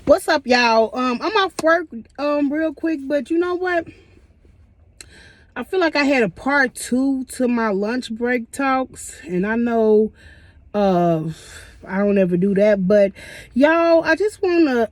What's up, y'all? I'm off work real quick, but you know what? I feel like I had a part two to my lunch break talks, and I know uh I don't ever do that, but y'all, I just wanna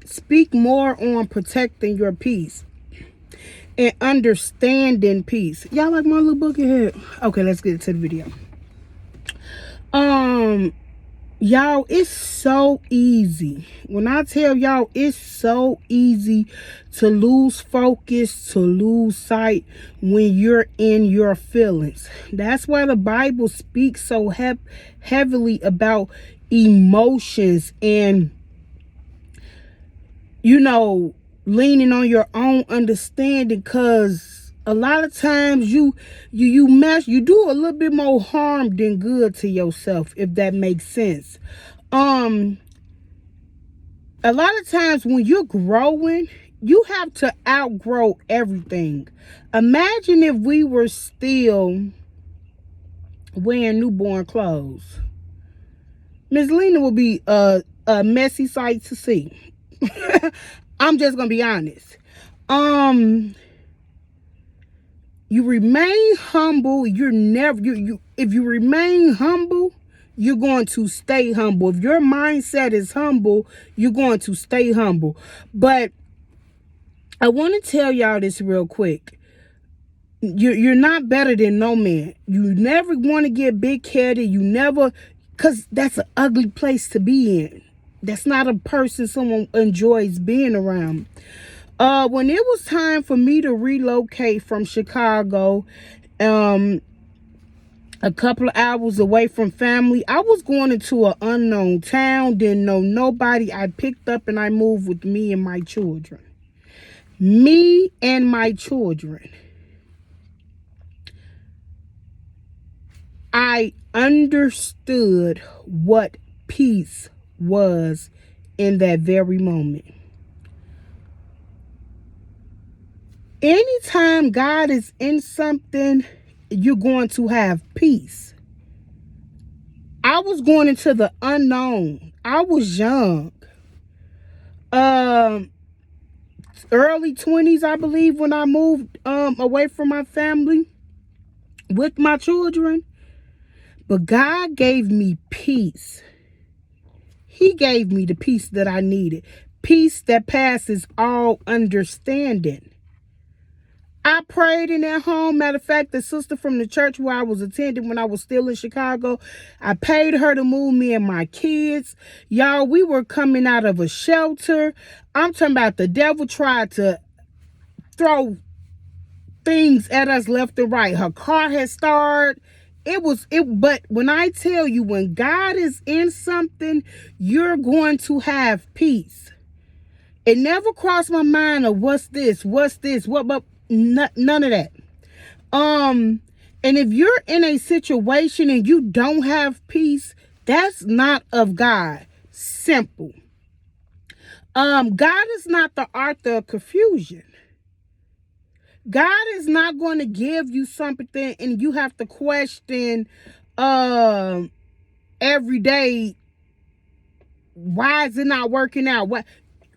speak more on protecting your peace and understanding peace. Y'all like my little book ahead? Okay, let's get to the video. Um Y'all, it's so easy. When I tell y'all, it's so easy to lose focus, to lose sight when you're in your feelings. That's why the Bible speaks so heavily about emotions and, leaning on your own understanding, because a lot of times you do a little bit more harm than good to yourself, if that makes sense. um a lot of times when you're growing, you have to outgrow everything. Imagine if we were still wearing newborn clothes. Ms.Lina would be a messy sight to see. I'm just gonna be honest. You remain humble. You're never you if you remain humble, you're going to stay humble. If your mindset is humble, you're going to stay humble. But I want to tell y'all this real quick. You're not better than no man. You never want to get big-headed. You never, because that's an ugly place to be in. That's not a person someone enjoys being around. When it was time for me to relocate from Chicago, a couple of hours away from family, I was going into an unknown town, didn't know nobody. I picked up and I moved with me and my children. Me and my children. I understood what peace was in that very moment. Anytime God is in something, you're going to have peace. I was going into the unknown. I was young. Early 20s, I believe, when I moved away from my family with my children. But God gave me peace. He gave me the peace that I needed. Peace that passes all understanding. I prayed in that home. Matter of fact, the sister from the church where I was attending when I was still in Chicago, I paid her to move me and my kids. Y'all, we were coming out of a shelter. I'm talking about the devil tried to throw things at us left and right. Her car had started. But when I tell you, when God is in something, you're going to have peace. It never crossed my mind of what's this, but none of that. And if you're in a situation and you don't have peace, that's not of God. Simple. God is not the author of confusion. God is not going to give you something and you have to question every day, why is it not working out?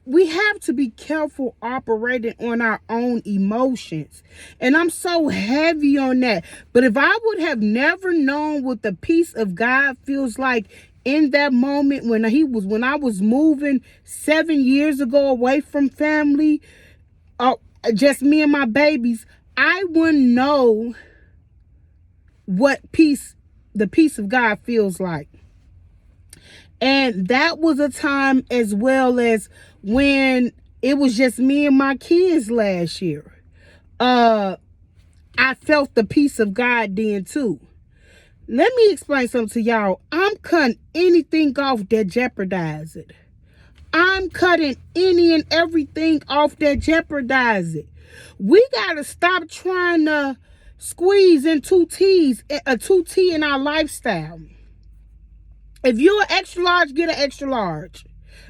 We have to be careful operating on our own emotions. And I'm so heavy on that. But if I would have never known what the peace of God feels like in that moment when I was moving 7 years ago away from family, just me and my babies, I wouldn't know what the peace of God feels like. And that was a time as well as when it was just me and my kids last year. I felt the peace of God then too. Let me explain something to y'all. I'm cutting anything off that jeopardize it. I'm cutting any and everything off that jeopardize it. We got to stop trying to squeeze in two T's in our lifestyle. If you're an extra large, get an extra large.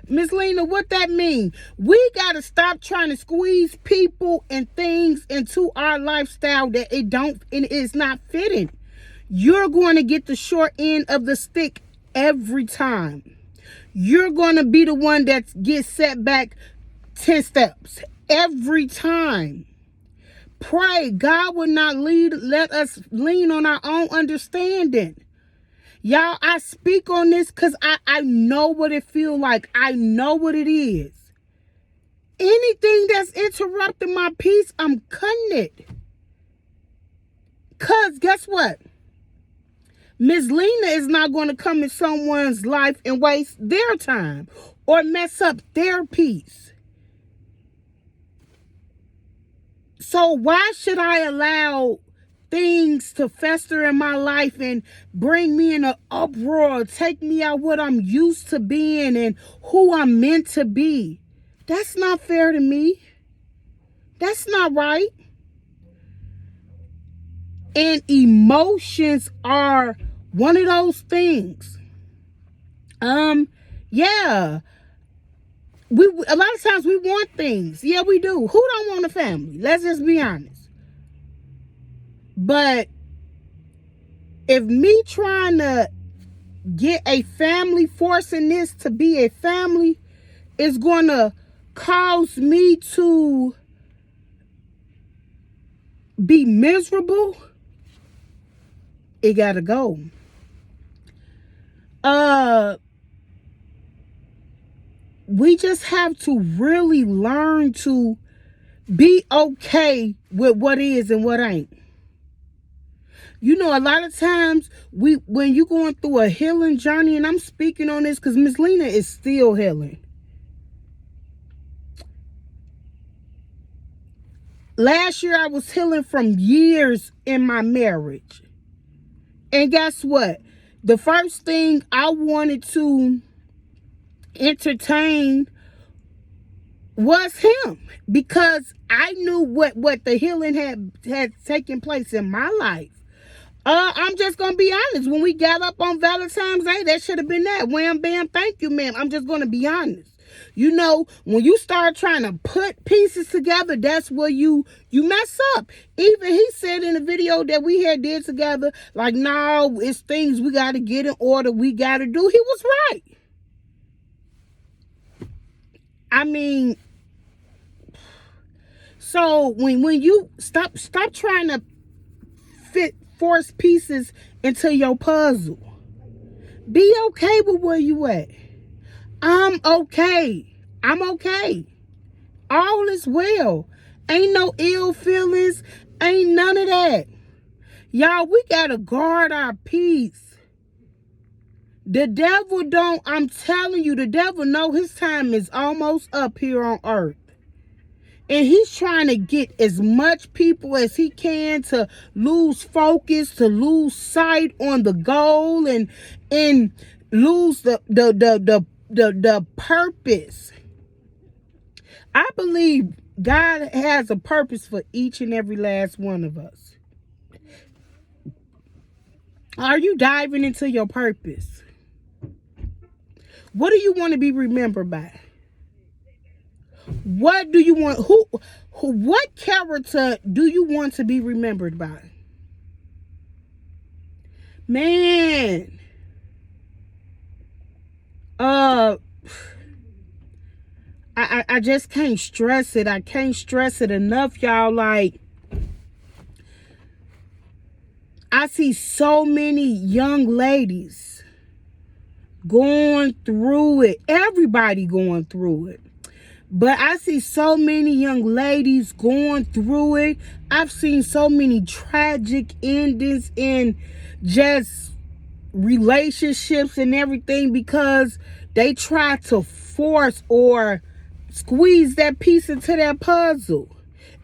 Ms.Lina, what that mean? We got to stop trying to squeeze people and things into our lifestyle that it's not fitting. You're going to get the short end of the stick every time. you're going to be the one that gets set back 10 steps every time. Pray God will not let us lean on our own understanding. Y'all, I speak on this because I know what it feels like. I know what it is. Anything that's interrupting my peace, I'm cutting it. Because guess what? Ms.Lina is not going to come in someone's life and waste their time or mess up their peace. So why should I allow things to fester in my life and bring me in an uproar, take me out what I'm used to being and who I'm meant to be? That's not fair to me. That's not right. And emotions are one of those things. Yeah. A lot of times we want things. Yeah, we do. Who don't want a family? Let's just be honest. But if me trying to get a family, forcing this to be a family, is going to cause me to be miserable, it got to go. We just have to really learn to be okay with what is and what ain't. You know, a lot of times when you're going through a healing journey, and I'm speaking on this because Ms.Lina is still healing. Last year I was healing from years in my marriage. And guess what? The first thing I wanted to entertain was him, because I knew what the healing had taken place in my life. I'm just gonna be honest. When we got up on Valentine's Day, that should have been that. Wham bam, thank you, ma'am. I'm just gonna be honest. You know, when you start trying to put pieces together, that's where you mess up. Even he said in the video that we had did together, like, no, it's things we got to get in order. We got to do. He was right. I mean, so when you stop trying to force pieces into your puzzle. Be okay with where you at. I'm okay. I'm okay. All is well. Ain't no ill feelings. Ain't none of that. Y'all, we gotta guard our peace. The devil don't, I'm telling you, the devil know his time is almost up here on earth. And he's trying to get as much people as he can to lose focus, to lose sight on the goal, and lose the purpose. I believe God has a purpose for each and every last one of us. Are you diving into your purpose? What do you want to be remembered by? What do you want? What character do you want to be remembered by? Man. I just can't stress it. I can't stress it enough, y'all. Like, I see so many young ladies going through it. Everybody going through it. But I see so many young ladies going through it. I've seen so many tragic endings in just relationships and everything because they try to force or squeeze that piece into that puzzle.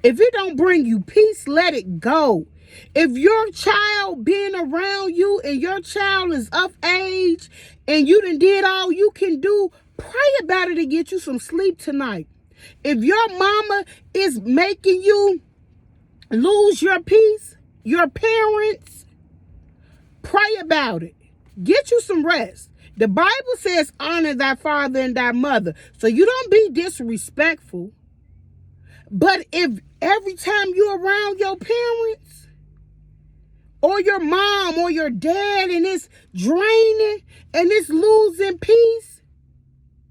If it don't bring you peace, let it go. If your child being around you and your child is of age and you done did all you can do, pray about it to get you some sleep tonight. If your mama is making you lose your peace, your parents, pray about it. Get you some rest. The Bible says honor thy father and thy mother. So you don't be disrespectful. But if every time you're around your parents or your mom or your dad and it's draining and it's losing peace,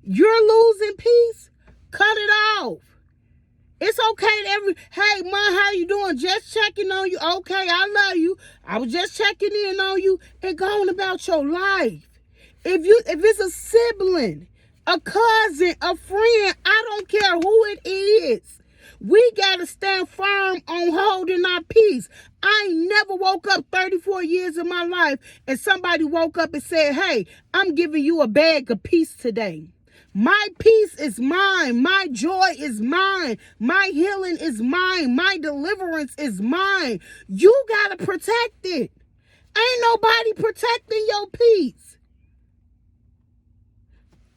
You're losing peace? Cut it off. It's okay hey, Mom, how you doing? Just checking on you. Okay, I love you. I was just checking in on you and going about your life. If it's a sibling, a cousin, a friend, I don't care who it is. We got to stand firm on holding our peace. I ain't never woke up 34 years of my life and somebody woke up and said, hey, I'm giving you a bag of peace today. My peace is mine. My joy is mine. My healing is mine. My deliverance is mine. You got to protect it. Ain't nobody protecting your peace.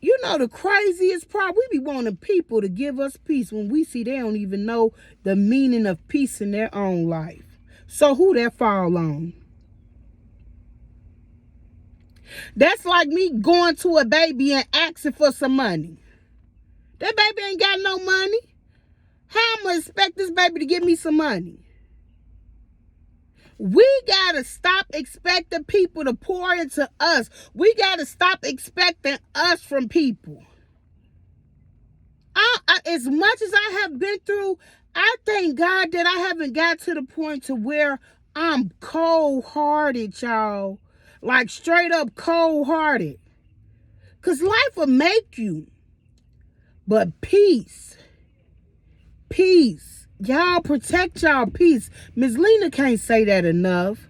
You know the craziest part? We be wanting people to give us peace when we see they don't even know the meaning of peace in their own life. So who that fall on? That's like me going to a baby and asking for some money. That baby ain't got no money. How am I going to expect this baby to give me some money? We got to stop expecting people to pour into us. We got to stop expecting us from people. As much as I have been through, I thank God that I haven't got to the point to where I'm cold-hearted, y'all. Like straight up cold-hearted. Because life will make you. But peace. Peace. Y'all protect y'all peace. Ms.Lina can't say that enough.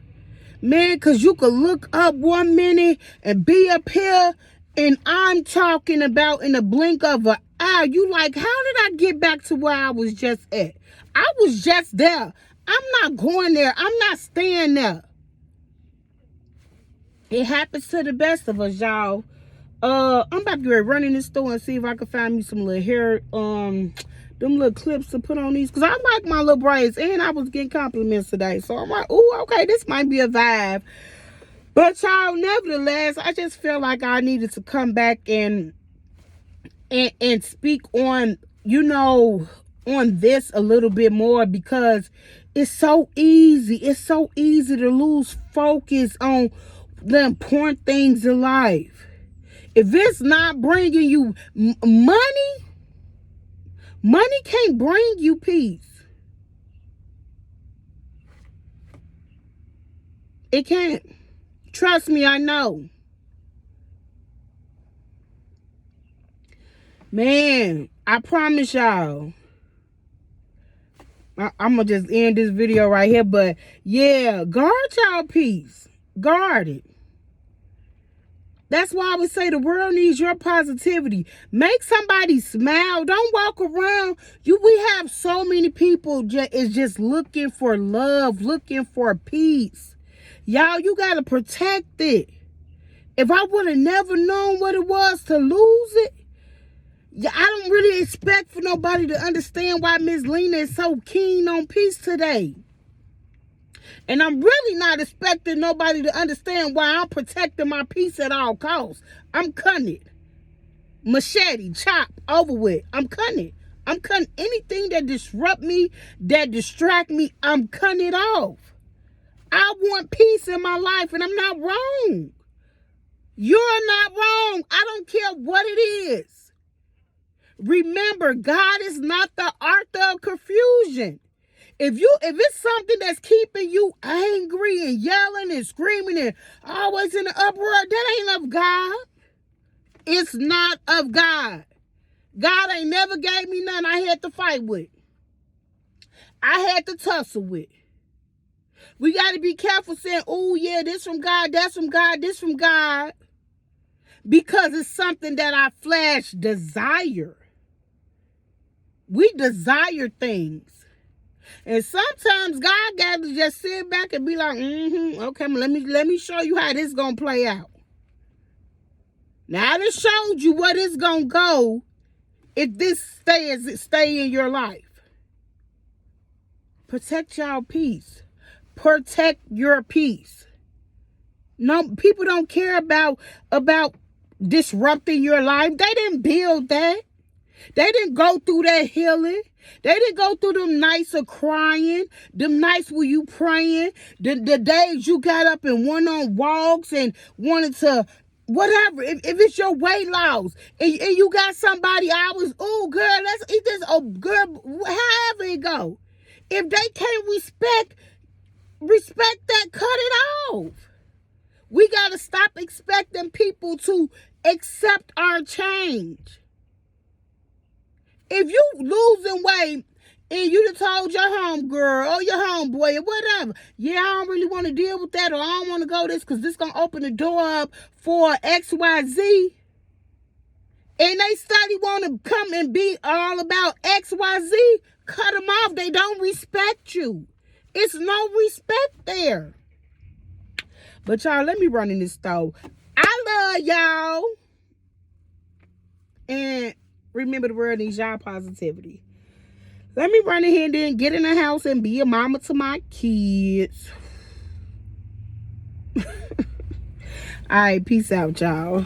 Man, because you could look up 1 minute and be up here and I'm talking about in the blink of an eye. You like, how did I get back to where I was just at? I was just there. I'm not going there. I'm not staying there. It happens to the best of us, y'all. I'm about to run in this store and see if I can find me some little hair, them little clips to put on these. Because I like my little braids. And I was getting compliments today. So I'm like, oh, okay, this might be a vibe. But y'all, nevertheless, I just feel like I needed to come back and speak on, on this a little bit more, because it's so easy. It's so easy to lose focus on the important things in life. If it's not bringing you money can't bring you peace. It can't. Trust me, I know. Man, I promise y'all. I'm going to just end this video right here. But yeah, guard y'all peace. Guard it. That's why I would say the world needs your positivity. Make somebody smile. Don't walk around. We have so many people is just looking for love, looking for peace. Y'all, you got to protect it. If I would have never known what it was to lose it, I don't really expect for nobody to understand why Ms.Lina is so keen on peace today. And I'm really not expecting nobody to understand why I'm protecting my peace at all costs. I'm cutting it. Machete, chop, over with. I'm cutting it. I'm cutting anything that disrupt me, that distract me, I'm cutting it off. I want peace in my life, and I'm not wrong. You're not wrong. I don't care what it is. Remember, God is not the author of confusion. If it's something that's keeping you angry and yelling and screaming and always in the uproar, that ain't of God. It's not of God. God ain't never gave me none I had to fight with. I had to tussle with. We got to be careful saying, oh yeah, this from God, that's from God, this from God. Because it's something that our flesh desire. We desire things. And sometimes God got to just sit back and be like, okay, let me show you how this gonna play out. Now I just showed you what it's gonna go if this stay in your life. Protect y'all peace. Protect your peace. No, people don't care about disrupting your life. They didn't build that. They didn't go through that healing. They didn't go through them nights of crying, them nights where you praying, the days you got up and went on walks and wanted to Whatever. If it's your weight loss and you got somebody hours, oh girl, let's eat this. Oh girl, however it go. If they can't respect that, cut it off. We gotta stop expecting people to accept our change. If you losing weight and you done told your homegirl or your homeboy or whatever, yeah, I don't really want to deal with that, or I don't want to go this because this going to open the door up for XYZ, and they study want to come and be all about XYZ, cut them off. They don't respect you. It's no respect there. But y'all, let me run in this store. I love y'all. And remember, the world needs y'all positivity. Let me run in here and then get in the house and be a mama to my kids. All right, peace out, y'all.